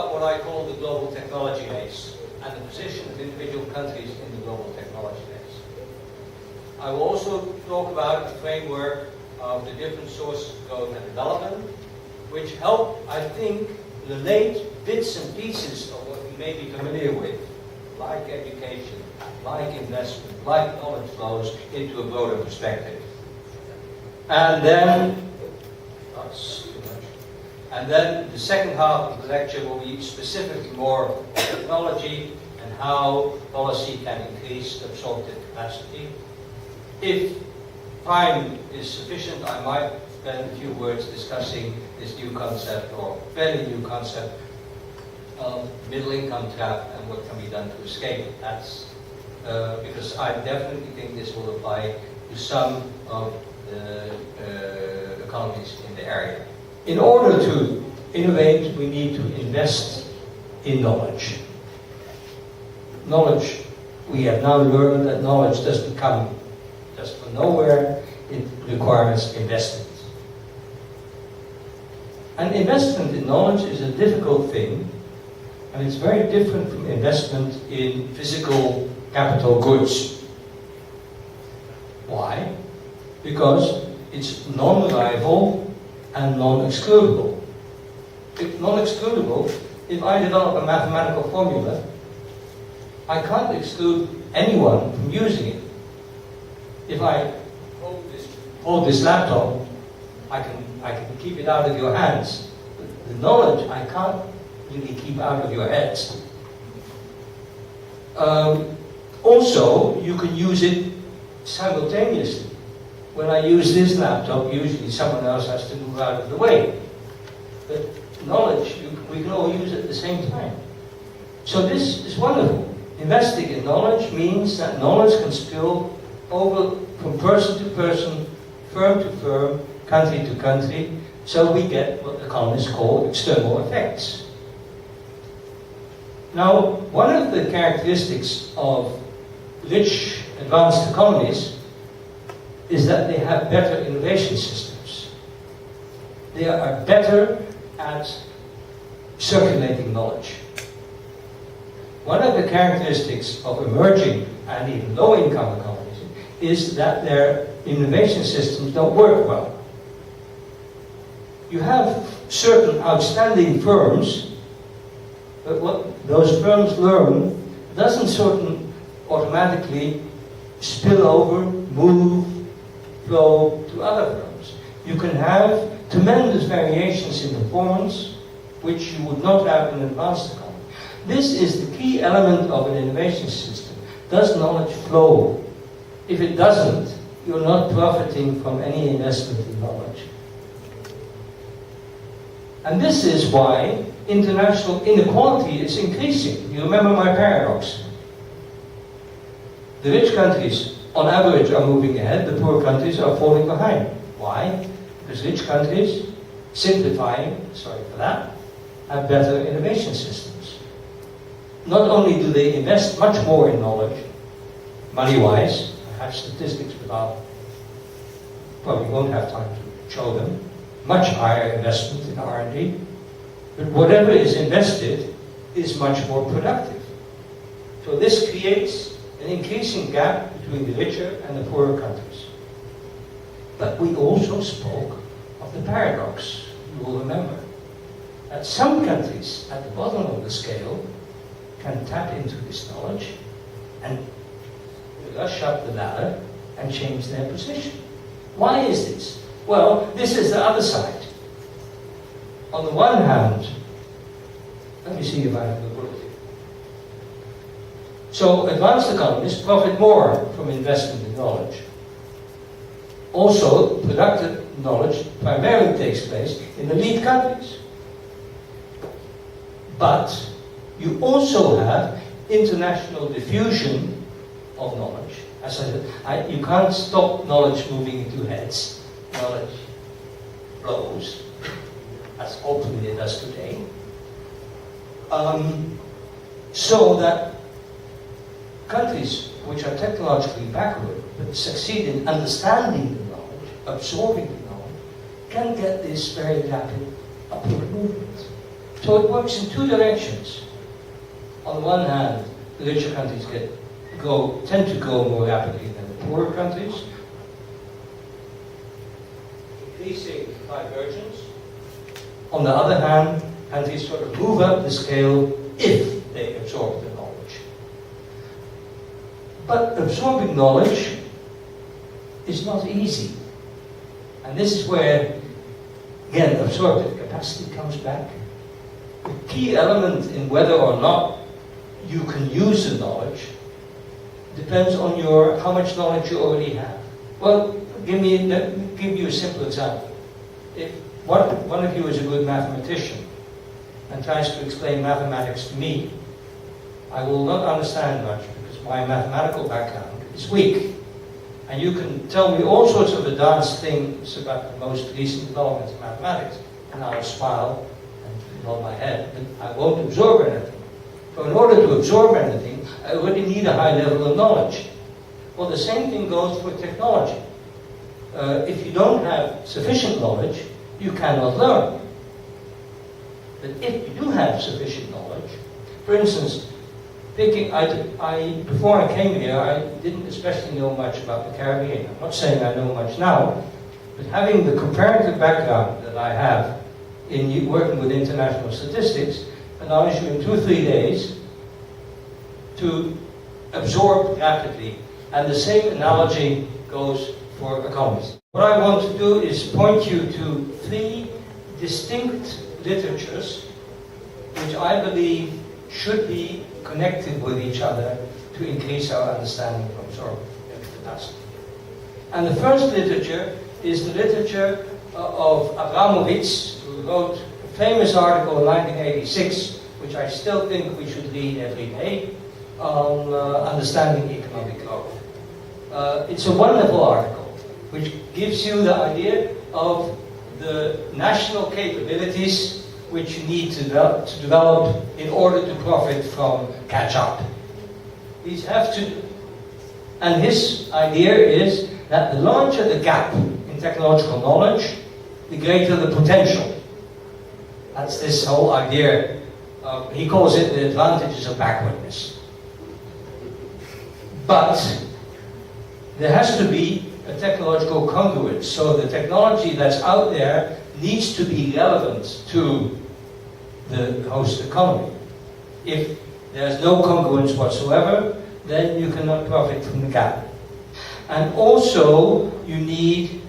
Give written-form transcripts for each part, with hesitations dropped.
about what I call the global technology race and the position of individual countries in the global technology race. I will also talk about the framework of the different sources of growth and development, which help, I think, relate bits and pieces of what we may be familiar with, like education, like investment, like knowledge flows, into a broader perspective. And then, the second half of the lecture will be specifically more on technology and how policy can increase absorptive capacity. If time is sufficient, I might spend a few words discussing this new concept, or fairly new concept, of middle income trap and what can be done to escape it. That's because I definitely think this will apply to some of the economies in the area. In order to innovate, we need to invest in knowledge. Knowledge, we have now learned that knowledge doesn't come just from nowhere, it requires investment. And investment in knowledge is a difficult thing, and it's very different from investment in physical capital goods. Why? Because it's non-reliable and non-excludable. If non-excludable, if I develop a mathematical formula, I can't exclude anyone from using it. If I hold this laptop, I can keep it out of your hands. But the knowledge I can't really keep out of your heads. Also, you can use it simultaneously. When I use this laptop, usually someone else has to move out of the way. But knowledge, we can all use it at the same time. So this is wonderful. Investing in knowledge means that knowledge can spill over from person to person, firm to firm, country to country, so we get what economists call external effects. Now, one of the characteristics of rich, advanced economies is that they have better innovation systems. They are better at circulating knowledge. One of the characteristics of emerging and even low-income economies is that their innovation systems don't work well. You have certain outstanding firms, but what those firms learn doesn't automatically spill over, move, flow to other firms. You can have tremendous variations in performance, which you would not have in an advanced economy. This is the key element of an innovation system. Does knowledge flow? If it doesn't, you're not profiting from any investment in knowledge. And this is why international inequality is increasing. You remember my paradox. The rich countries, on average, are moving ahead. The poor countries are falling behind. Why? Because rich countries, simplifying, sorry for that, have better innovation systems. Not only do they invest much more in knowledge, money-wise, I have statistics, but we won't have time to show them, much higher investment in R&D, but whatever is invested is much more productive. So this creates an increasing gap between the richer and the poorer countries. But we also spoke of the paradox, you will remember, that some countries at the bottom of the scale can tap into this knowledge and rush up the ladder and change their position. Why is this? Well, this is the other side. On the one hand, let me see if I have the bullet here. So, advanced economies profit more from investment in knowledge. Also, productive knowledge primarily takes place in elite countries. But you also have international diffusion of knowledge. As I said, you can't stop knowledge moving into heads. Knowledge flows, as hopefully it does today. So that countries which are technologically backward but succeed in understanding the knowledge, absorbing the knowledge, can get this very rapid upward movement. So it works in two directions. On the one hand, the richer countries tend to grow more rapidly than the poorer countries, increasing divergence. On the other hand, countries sort of move up the scale if they absorb the knowledge. But absorbing knowledge is not easy. And this is where, again, absorptive capacity comes back. The key element in whether or not you can use the knowledge depends on how much knowledge you already have. Well, give you a simple example. If one of you is a good mathematician and tries to explain mathematics to me, I will not understand much because my mathematical background is weak. And you can tell me all sorts of advanced things about the most recent developments in mathematics, and I'll smile and nod my head, but I won't absorb anything. So in order to absorb anything, I already need a high level of knowledge. Well, the same thing goes for technology. If you don't have sufficient knowledge, you cannot learn. But if you do have sufficient knowledge, for instance, before I came here, I didn't especially know much about the Caribbean. I'm not saying I know much now, but having the comparative background that I have in working with international statistics allows you in 2 or 3 days to absorb rapidly. And the same analogy goes for economists. What I want to do is point you to 3 distinct literatures which I believe should be connected with each other to increase our understanding of absorptive capacity. And the first literature is the literature of Abramovich, who wrote a famous article in 1986, which I still think we should read every day, on understanding economic growth. It's a wonderful article, which gives you the idea of the national capabilities which you need to develop in order to profit from catch-up. These have to, and his idea is that the larger the gap in technological knowledge, the greater the potential. That's this whole idea. He calls it the advantages of backwardness. But there has to be a technological congruence. So the technology that's out there needs to be relevant to the host economy. If there's no congruence whatsoever, then you cannot profit from the gap. And also, you need,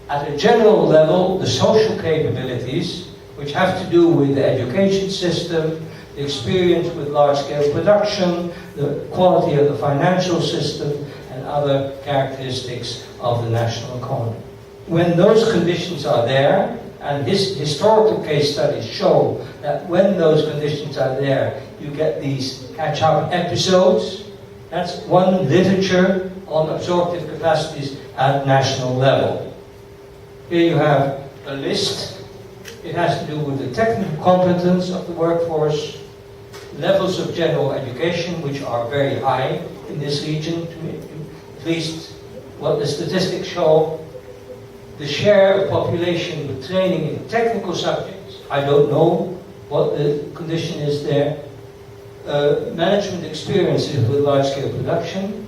at a general level, the social capabilities, which have to do with the education system, the experience with large-scale production, the quality of the financial system, and other characteristics of the national economy. When those conditions are there, and historical case studies show that when those conditions are there, you get these catch-up episodes. That's one literature on absorptive capacities at national level. Here you have a list. It has to do with the technical competence of the workforce, levels of general education, which are very high in this region, at least what the statistics show. The share of population with training in technical subjects, I don't know what the condition is there. Management experiences with large-scale production,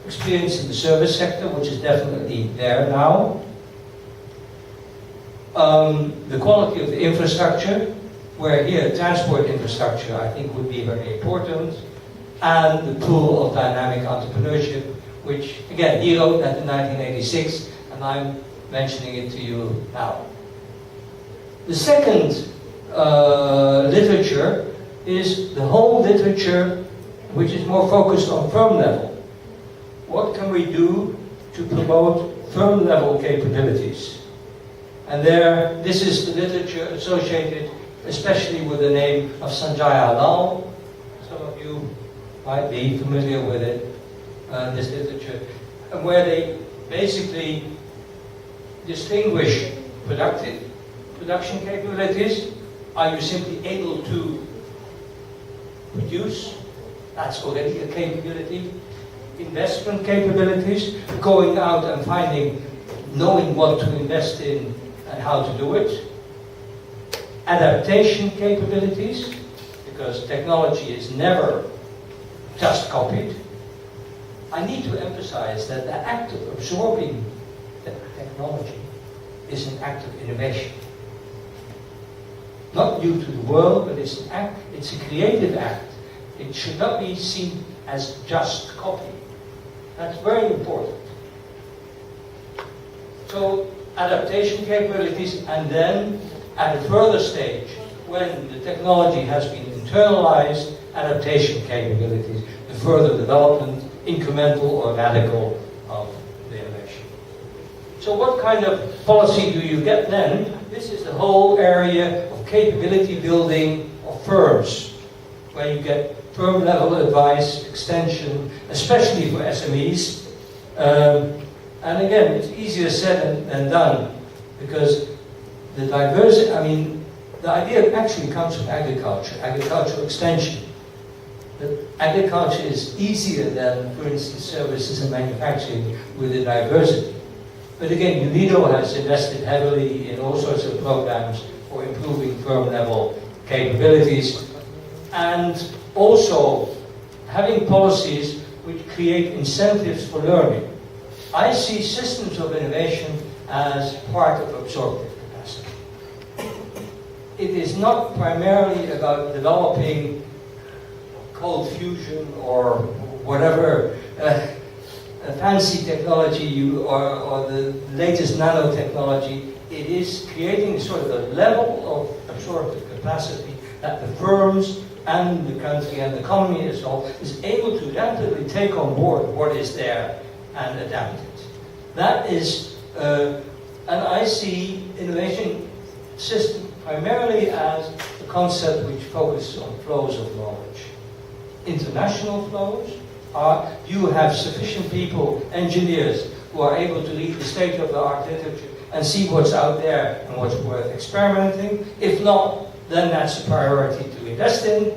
experience in the service sector, which is definitely there now. The quality of the infrastructure, where here transport infrastructure I think would be very important, and the pool of dynamic entrepreneurship, which again he wrote that in 1986, and I'm mentioning it to you now. The second literature is the whole literature which is more focused on firm level. What can we do to promote firm level capabilities? And this is the literature associated especially with the name of Sanjay Adal. Some of you might be familiar with it, this literature, and where they basically distinguish production capabilities. Are you simply able to produce? That's already a capability. Investment capabilities, going out and knowing what to invest in and how to do it. adaptation capabilities, because technology is never just copied. I need to emphasize that the act of absorbing the technology is an act of innovation. Not new to the world, but it's a creative act. It should not be seen as just copy. That's very important. So, adaptation capabilities, and then at a further stage, when the technology has been internalized, adaptation capabilities, the further development, incremental or radical, of the innovation. So what kind of policy do you get then? This is the whole area of capability building of firms, where you get firm level advice, extension, especially for SMEs. And again, it's easier said than done, because the diversity, the idea actually comes from agriculture, agricultural extension. That agriculture is easier than, for instance, services and manufacturing with the diversity. But again, UNIDO has invested heavily in all sorts of programs for improving firm level capabilities, and also having policies which create incentives for learning. I see systems of innovation as part of absorptive capacity. It is not primarily about developing cold fusion or whatever fancy technology or the latest nanotechnology. It is creating sort of a level of absorptive capacity that the firms and the country and the economy as well is able to rapidly take on board what is there and adapt it. That is, and I see innovation system primarily as a concept which focuses on flows of knowledge. International flows are, you have sufficient people, engineers, who are able to read the state-of-the-art literature and see what's out there and what's worth experimenting. If not, then that's a priority to invest in.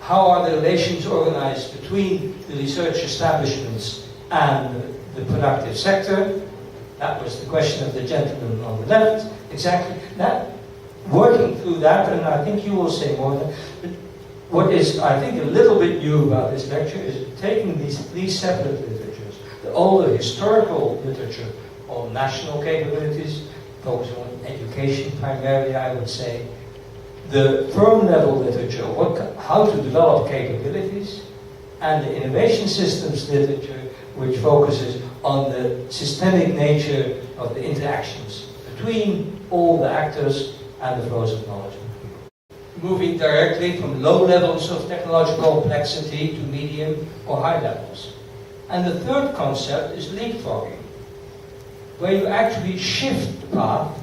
How are the relations organized between the research establishments and the productive sector? That was the question of the gentleman on the left. Exactly. That, working through that, and I think you will say more than that. What is, I think, a little bit new about this lecture is taking these three separate literatures. The older historical literature on national capabilities, focusing on education primarily, I would say. The firm level literature, how to develop capabilities, and the innovation systems literature, which focuses on the systemic nature of the interactions between all the actors and the flows of knowledge. Moving directly from low levels of technological complexity to medium or high levels. And the third concept is leapfrogging, where you actually shift the path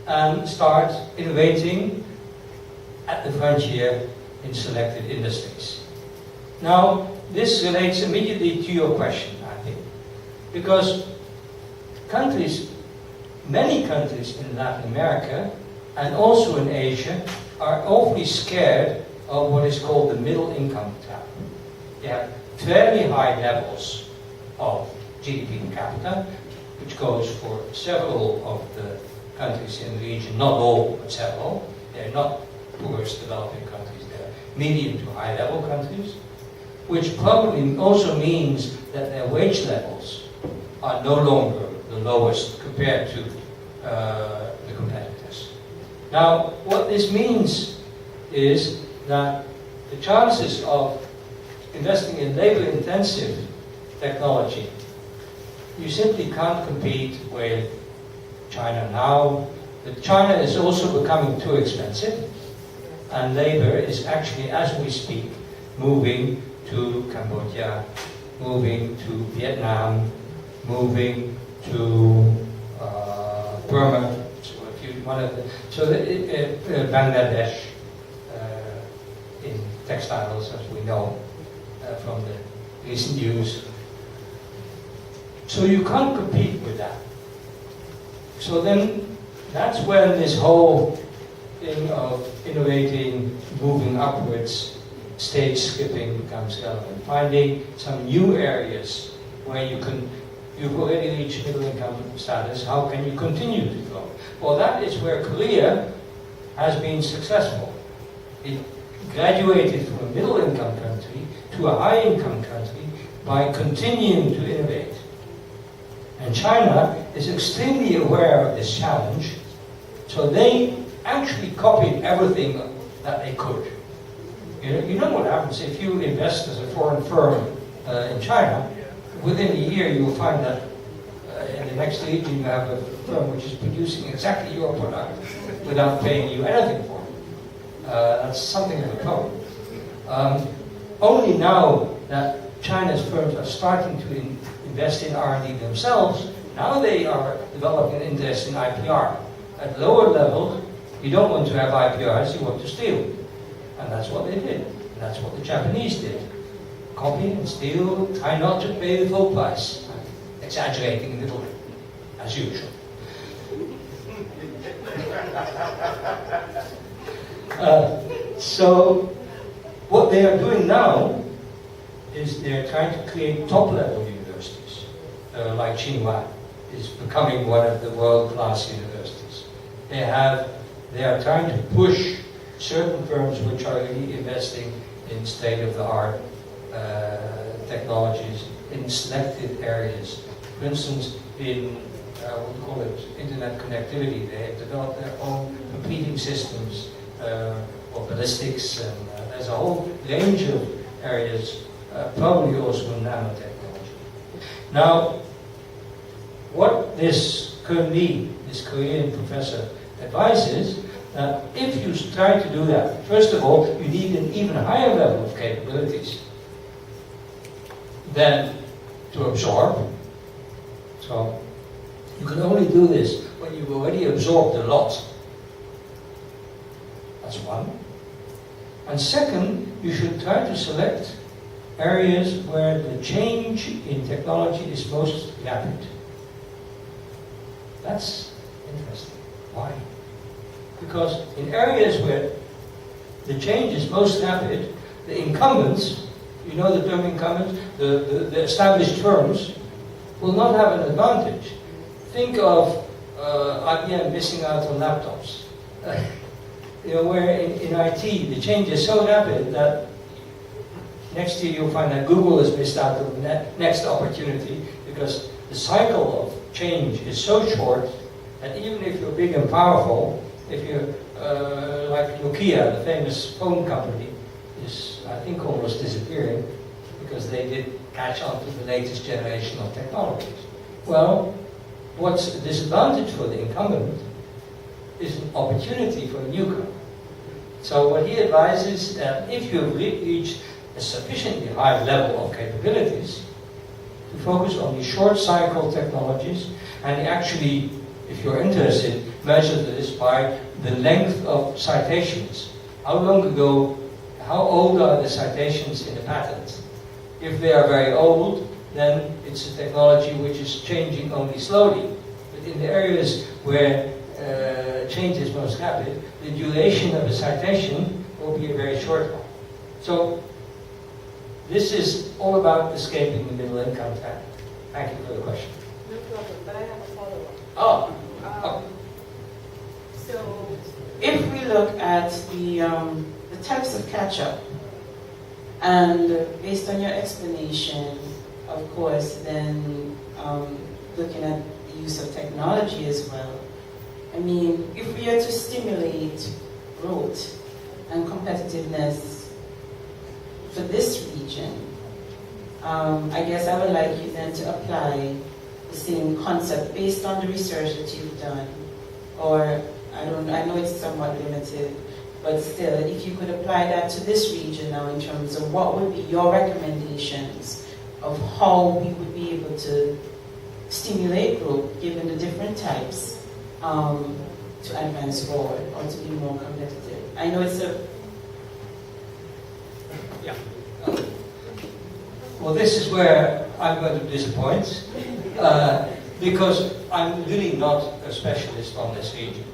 and start innovating at the frontier in selected industries. Now, this relates immediately to your question, I think, because many countries in Latin America and also in Asia are awfully scared of what is called the middle income trap. They have fairly high levels of GDP per capita, which goes for several of the countries in the region, not all, but several. They're not poorest developing countries, they're medium to high level countries, which probably also means that their wage levels are no longer the lowest compared to the competitors. Now, what this means is that the chances of investing in labor-intensive technology, you simply can't compete with China now. China is also becoming too expensive, and labor is actually, as we speak, moving to Cambodia, moving to Vietnam, moving to Burma, Bangladesh, in textiles, as we know from the recent news. So you can't compete with that. So then that's when this whole thing of innovating, moving upwards, stage skipping becomes relevant. Finding some new areas where you've already reached middle income status, how can you continue to grow? Well, that is where Korea has been successful. It graduated from a middle-income country to a high-income country by continuing to innovate. And China is extremely aware of this challenge, so they actually copied everything that they could. You know what happens if you invest as a foreign firm in China, within a year you will find that in the next region you have a firm which is producing exactly your product without paying you anything for it. That's something of a problem. Only now that China's firms are starting to invest in R&D themselves, now they are developing an interest in IPR. At lower levels, you don't want to have IPRs, you want to steal. And that's what they did. And that's what the Japanese did. Copy and steal, try not to pay the full price. I'm exaggerating a little, as usual. So, what they are doing now is they're trying to create top-level universities, like Szirmai is becoming one of the world-class universities. They are trying to push certain firms which are really investing in state-of-the-art technologies in selected areas. For instance, in what we call it internet connectivity, they have developed their own competing systems for ballistics, and there's a whole range of areas, probably also in nanotechnology. Now, what this Korean professor advises, that if you try to do that, first of all, you need an even higher level of capabilities than to absorb. So, you can only do this when you've already absorbed a lot. That's one. And second, you should try to select areas where the change in technology is most rapid. That's interesting. Why? Because in areas where the change is most rapid, the incumbents, you know the term incumbents, the established firms, will not have an advantage. Think of IBM missing out on laptops. Where in IT the change is so rapid that next year you'll find that Google has missed out on the next opportunity, because the cycle of change is so short that even if you're big and powerful, if you're like Nokia, the famous phone company, is I think almost disappearing because they did catch on to the latest generation of technologies. Well, what's the disadvantage for the incumbent is an opportunity for a newcomer. So what he advises that if you have reached a sufficiently high level of capabilities, to focus on the short cycle technologies, and actually, if you're interested, measure this by the length of citations. How long ago, how old are the citations in the patent? If they are very old, then it's a technology which is changing only slowly. But in the areas where change is most rapid, the duration of a citation will be a very short one. So this is all about escaping the middle income trap. Thank you for the question. No problem, but I have a follow-up. Oh. So if we look at the types of catch-up, and based on your explanation, of course, then looking at the use of technology as well, I mean, if we are to stimulate growth and competitiveness for this region, I guess I would like you then to apply the same concept based on the research that you've done. Or, I know it's somewhat limited, but still, if you could apply that to this region now in terms of what would be your recommendations of how we would be able to stimulate growth given the different types to advance forward or to be more competitive. I know it's a... Yeah. Well, this is where I'm going to disappoint, because I'm really not a specialist on this region.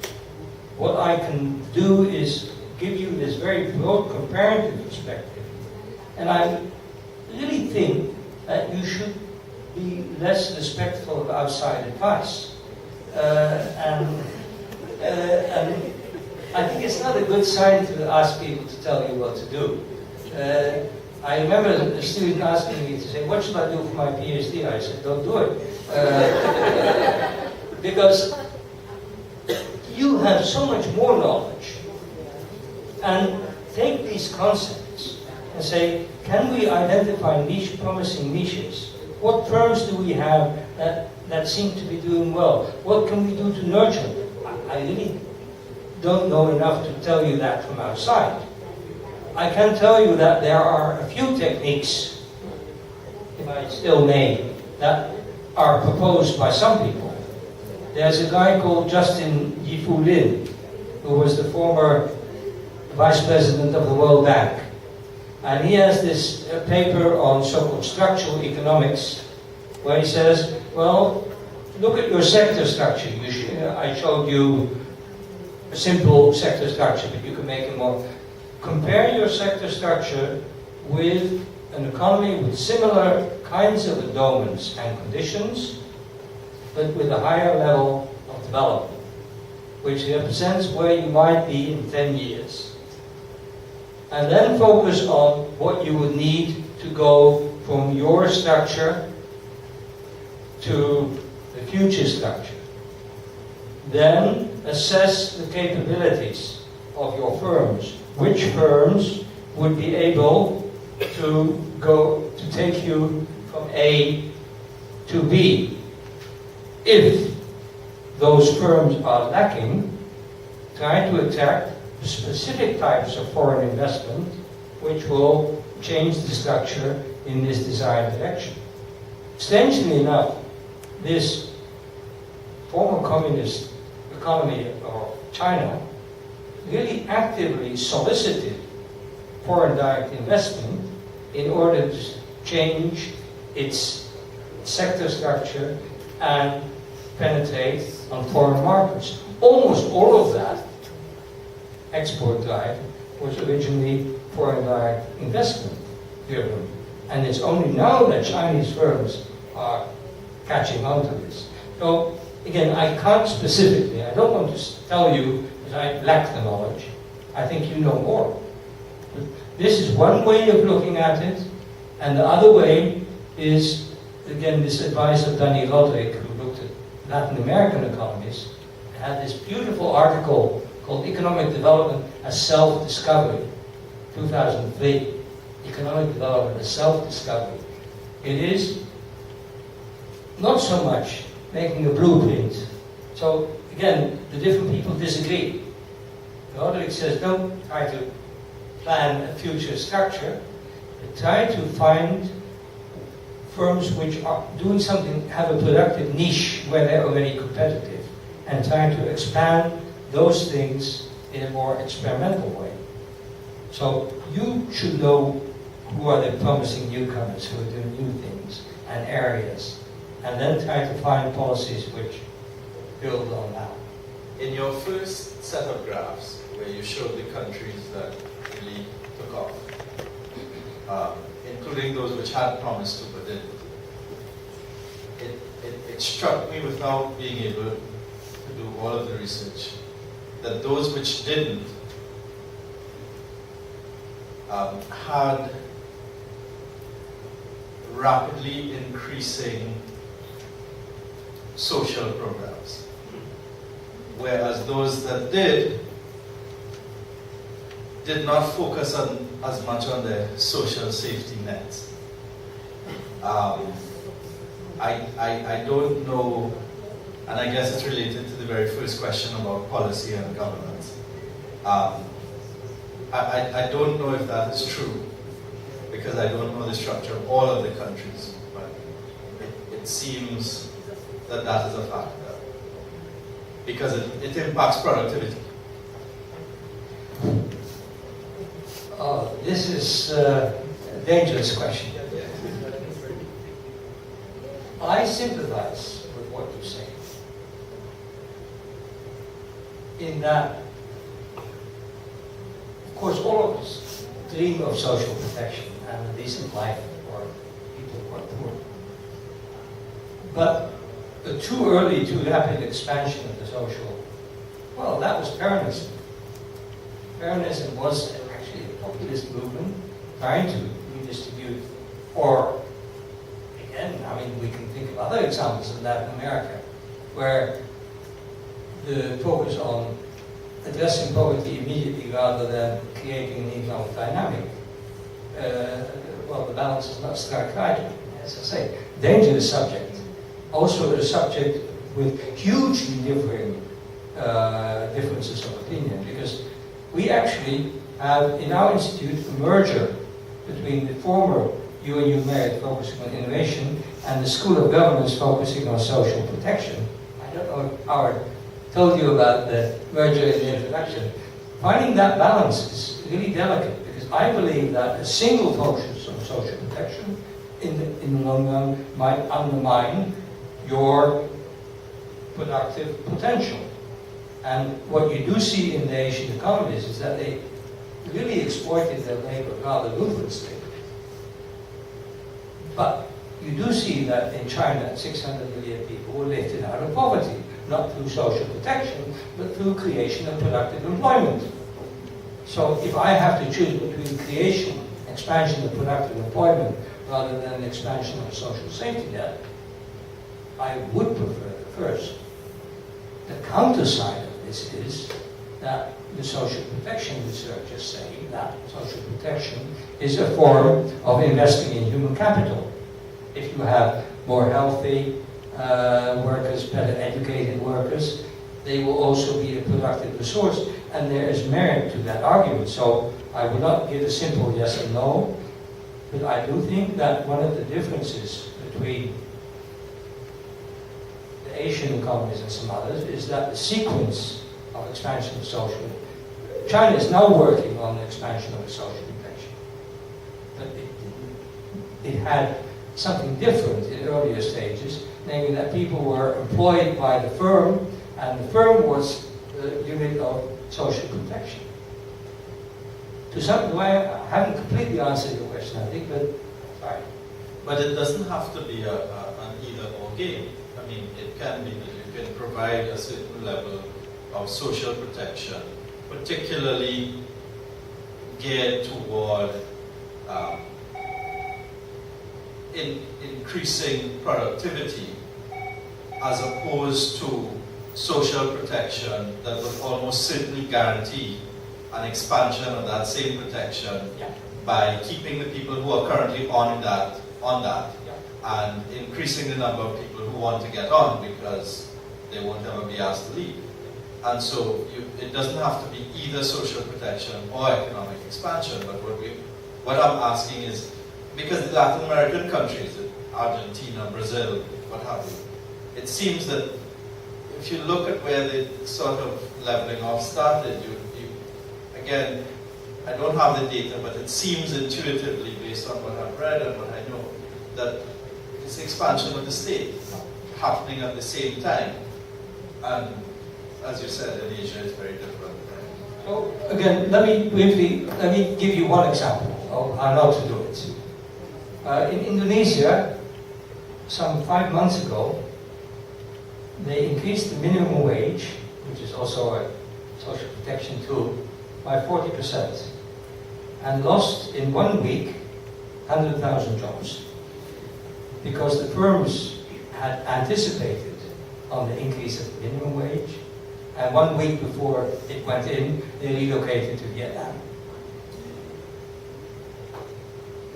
What I can do is give you this very broad comparative perspective, and I really think that you should be less respectful of outside advice. And I think it's not a good sign to ask people to tell you what to do. I remember a student asking me to say, what should I do for my PhD? I said, don't do it. Because you have so much more knowledge. And take these concepts and say, can we identify promising niches? What firms do we have that seem to be doing well? What can we do to nurture them? I really don't know enough to tell you that from outside. I can tell you that there are a few techniques, if I still may, that are proposed by some people. There's a guy called Justin Yifu Lin, who was the former vice president of the World Bank. And he has this paper on so-called structural economics, where he says, well, look at your sector structure. I showed you a simple sector structure, but you can make it more. Compare your sector structure with an economy with similar kinds of endowments and conditions, but with a higher level of development, which represents where you might be in 10 years. And then focus on what you would need to go from your structure to the future structure. Then assess the capabilities of your firms. Which firms would be able to take you from A to B? If those firms are lacking, try to attract specific types of foreign investment which will change the structure in this desired direction. Strangely enough, this former communist economy of China really actively solicited foreign direct investment in order to change its sector structure and penetrate on foreign markets. Almost all of that export drive was originally foreign direct investment driven. And it's only now that Chinese firms are catching on to this. So, again, I can't specifically, I don't want to tell you that I lack the knowledge. I think you know more. But this is one way of looking at it, and the other way is, again, this advice of Danny Roderick, who looked at Latin American economies, had this beautiful article called Economic Development as Self-Discovery, 2003. Economic Development as Self-Discovery. It is not so much making a blueprint. So, again, the different people disagree. Roderick says, don't try to plan a future structure, but try to find firms which are doing something, have a productive niche where they're already competitive, and try to expand those things in a more experimental way. So you should know who are the promising newcomers who are doing new things and areas, and then try to find policies which build on that. In your first set of graphs, where you showed the countries that really took off, including those which had promised to, but didn't, it struck me without being able to do all of the research, that those which didn't had rapidly increasing social programs, whereas those that did not focus on as much on their social safety nets. I don't know, and I guess it's related to the very first question about policy and governance. I don't know if that is true, because I don't know the structure of all of the countries, but it seems that that is a factor, because it impacts productivity. This is a dangerous question. I sympathize with what you say, in that, of course, all of us dream of social protection and a decent life for people who are poor. But the too early, too rapid expansion of the social, well, that was Peronism. Fairness was actually a populist movement trying to redistribute, or again, I mean, we can think of other examples in Latin America, where the focus on addressing poverty immediately rather than creating an economic dynamic, well, the balance is not struck right. As I say, dangerous subject. Also a subject with hugely differing differences of opinion, because we actually have in our institute a merger between the former UNU merit focusing on innovation and the School of Governance focusing on social protection. I don't know if Howard told you about the merger in the introduction. Finding that balance is really delicate, because I believe that a single focus on social protection in the long run might undermine your productive potential. And what you do see in the Asian economies is that they really exploited their labor rather ruthlessly. But you do see that in China, 600 million people were lifted out of poverty, not through social protection, but through creation of productive employment. So if I have to choose between creation, expansion of productive employment, rather than expansion of social safety net, I would prefer the first. The counter side of this is that the social protection researchers say that social protection is a form of investing in human capital. If you have more healthy workers, better educated workers, they will also be a productive resource, and there is merit to that argument. So I would not give a simple yes or no, but I do think that one of the differences between the Asian economies and some others is that the sequence of expansion of social. China is now working on the expansion of the social protection, but it had something different in earlier stages, namely that people were employed by the firm, and the firm was the unit of social protection. To some way, I haven't completely answered your question, I think, but sorry. But it doesn't have to be an either-or game. I mean, it can be that you can provide a certain level of social protection, particularly geared toward increasing productivity, as opposed to social protection that would almost certainly guarantee an expansion of that same protection by keeping the people who are currently on that, and increasing the number of people who want to get on because they won't ever be asked to leave. And so it doesn't have to be either social protection or economic expansion, but what I'm asking is, because the Latin American countries, Argentina, Brazil, what have you, it seems that if you look at where the sort of leveling off started, again, I don't have the data, but it seems intuitively, based on what I've read and what I know, that this expansion of the state happening at the same time. And as you said, in Asia it's very different. So again, let me give you one example of how not to do it. In Indonesia, some 5 months ago, they increased the minimum wage, which is also a social protection tool, by 40%, and lost in 1 week 100,000 jobs, because the firms had anticipated on the increase of the minimum wage, and 1 week before it went in, they relocated to Vietnam.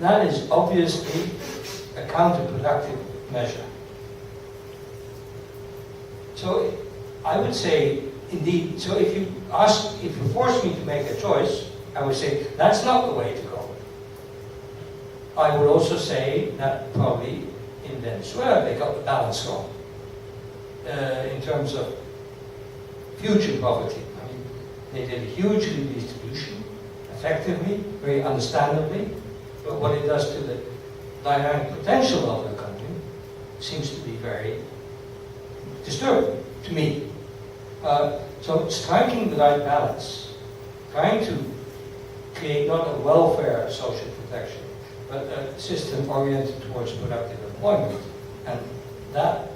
That is obviously a counterproductive measure. So I would say, indeed, so if you force me to make a choice, I would say that's not the way to go. I would also say that probably in Venezuela they got the balance wrong in terms of future poverty. I mean, they did a huge redistribution, effectively, very understandably, but what it does to the dynamic potential of the country seems to be very disturbing to me. So striking the right balance, trying to create not a welfare social protection, but a system oriented towards productive employment, and that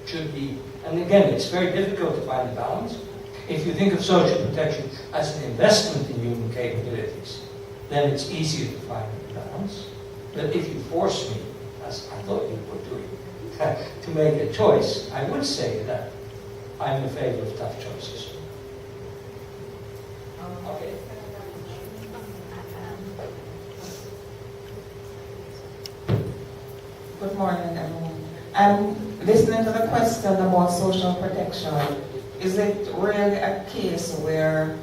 should be, and again, it's very difficult to find a balance. If you think of social protection as an investment in human capabilities, then it's easier to find a balance. But if you force me, as I thought you were doing, to make a choice, I would say that I'm in favor of tough choices. Okay. Good morning, everyone. Listening to the question about social protection, is it really a case where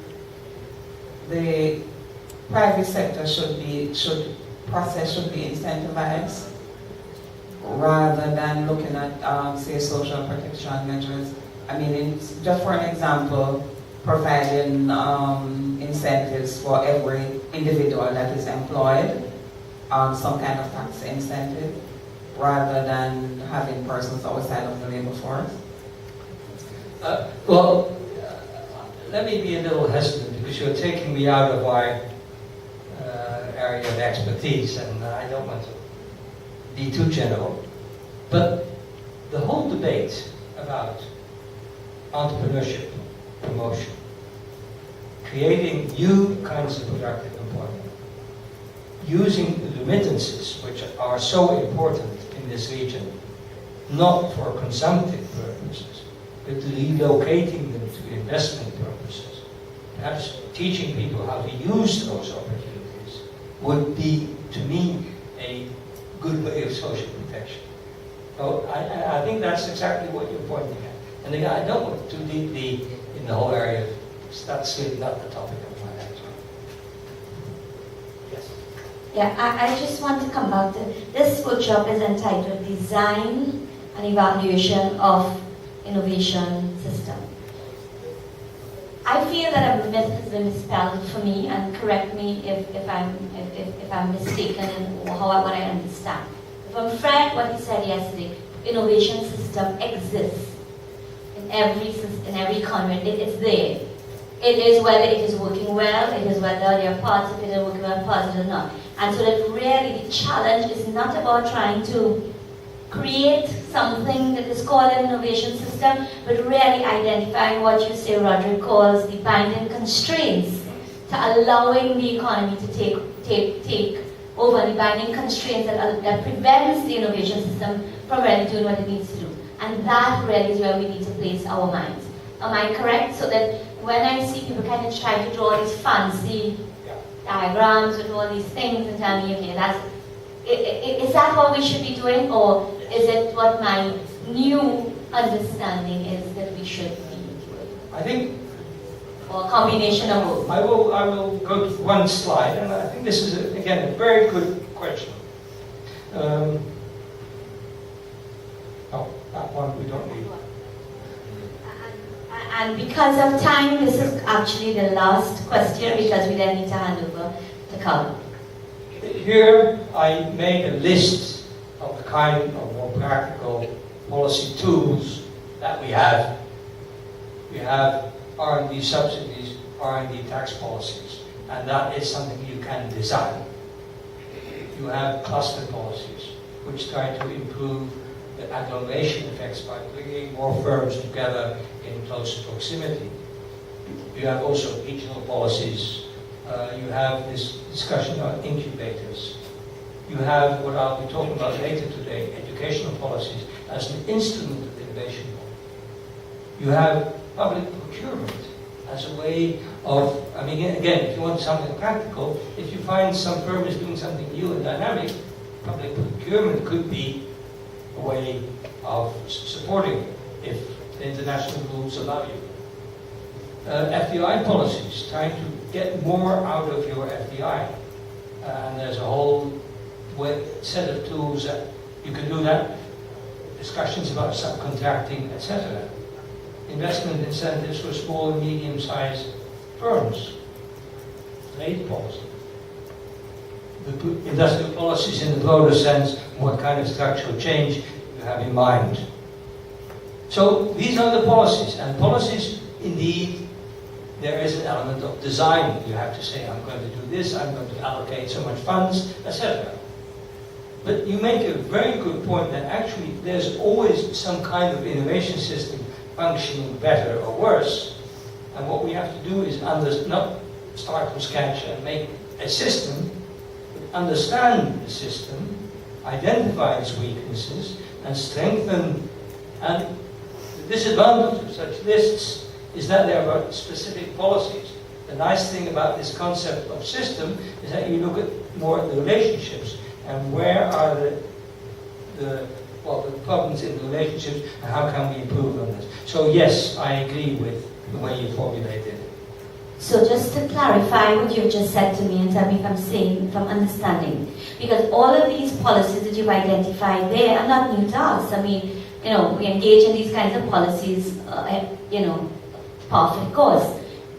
the private sector should be incentivized rather than looking at, say, social protection measures? I mean, just for an example, providing incentives for every individual that is employed, some kind of tax incentive, rather than having persons outside of the labor force? Let me be a little hesitant because you're taking me out of our area of expertise, and I don't want to be too general. But the whole debate about entrepreneurship, promotion, creating new kinds of productive employment, using remittances, which are so important in this region, not for consumptive purposes, but relocating them to investment purposes, perhaps teaching people how to use those opportunities, would be, to me, a good way of social protection. So I think that's exactly what you're pointing at. And again, I don't want to deep in the whole area. That's really not the topic of my lecture. Yes. Yeah, I just want to come back to this workshop is entitled Design and Evaluation of Innovation System. I feel that a myth has been dispelled for me, and correct me if I'm mistaken in what I understand. From Fred, what he said yesterday, innovation system exists in every economy. It's there. It is whether it is working well, it is whether there are parts of it that are working well, parts of it are not. And so that really the challenge is not about trying to create something that is called an innovation system, but really identifying what you say Roderick calls the binding constraints to allowing the economy to take over, the binding constraints that prevents the innovation system from really doing what it needs to do. And that really is where we need to place our minds. Am I correct? So that when I see people kind of try to draw these fancy diagrams with all these things and tell me, okay, is that what we should be doing, or is it what my new understanding is that we should be doing? I think, or a combination of both. I will go to one slide, and I think this is, again, a very good question. That one we don't need. And because of time, this is actually the last question, because we then need to hand over to Carl. Here I made a list of the kind of more practical policy tools that we have. We have R&D subsidies, R&D tax policies, and that is something you can design. You have cluster policies, which try to improve the agglomeration effects by bringing more firms together in close proximity. You have also regional policies. You have this discussion about incubators. You have what I'll be talking about later today, educational policies as an instrument of innovation. You have public procurement as a way of, I mean, again, if you want something practical, if you find some firm is doing something new and dynamic, public procurement could be a way of supporting it if the international rules allow you. FDI policies, trying to get more out of your FDI. And there's a whole set of tools that you can do that. Discussions about subcontracting, etc. Investment incentives for small and medium-sized firms. Trade policy. The industrial policies in the broader sense, what kind of structural change you have in mind. So these are the policies, and policies, indeed, there is an element of design. You have to say, I'm going to do this, I'm going to allocate so much funds, etc. But you make a very good point that actually there's always some kind of innovation system functioning better or worse. And what we have to do is not start from scratch and make a system, but understand the system, identify its weaknesses, and strengthen. And the disadvantage of such lists is that they're about specific policies. The nice thing about this concept of system is that you look at more at the relationships and where are the problems in the relationships and how can we improve on this. So yes, I agree with the way you formulated it. So just to clarify what you've just said to me and tell me if I'm understanding. Because all of these policies that you've identified, they are not new to us. I mean, we engage in these kinds of policies, par for the course.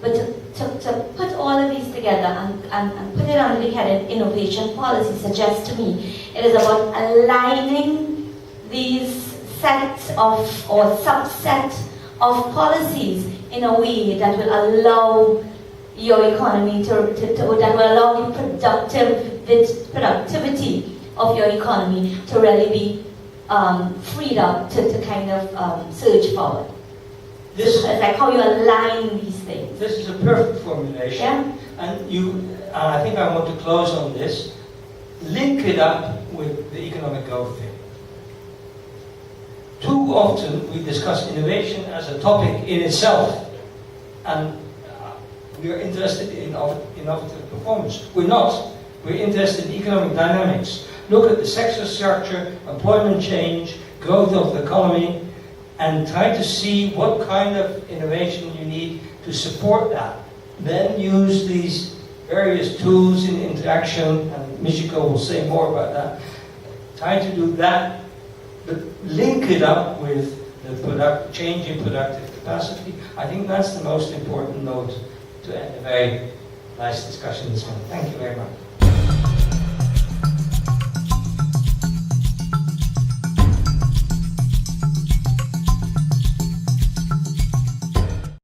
But to put all of these together and put it under the head of innovation policy suggests to me it is about aligning these sets of or subset of policies in a way that will allow your economy that will allow the productivity of your economy to really be freed up to kind of surge forward. This is like how you align these things. This is a perfect formulation. Yeah. And I think I want to close on this. Link it up with the economic growth theory. Too often we discuss innovation as a topic in itself, and we are interested in innovative performance. We're not. We're interested in economic dynamics. Look at the sector structure, employment change, growth of the economy, and try to see what kind of innovation you need to support that. Then use these various tools in interaction, and Michiko will say more about that. Try to do that, but link it up with the change in productive capacity. I think that's the most important note to end a very nice discussion this morning. Thank you very much.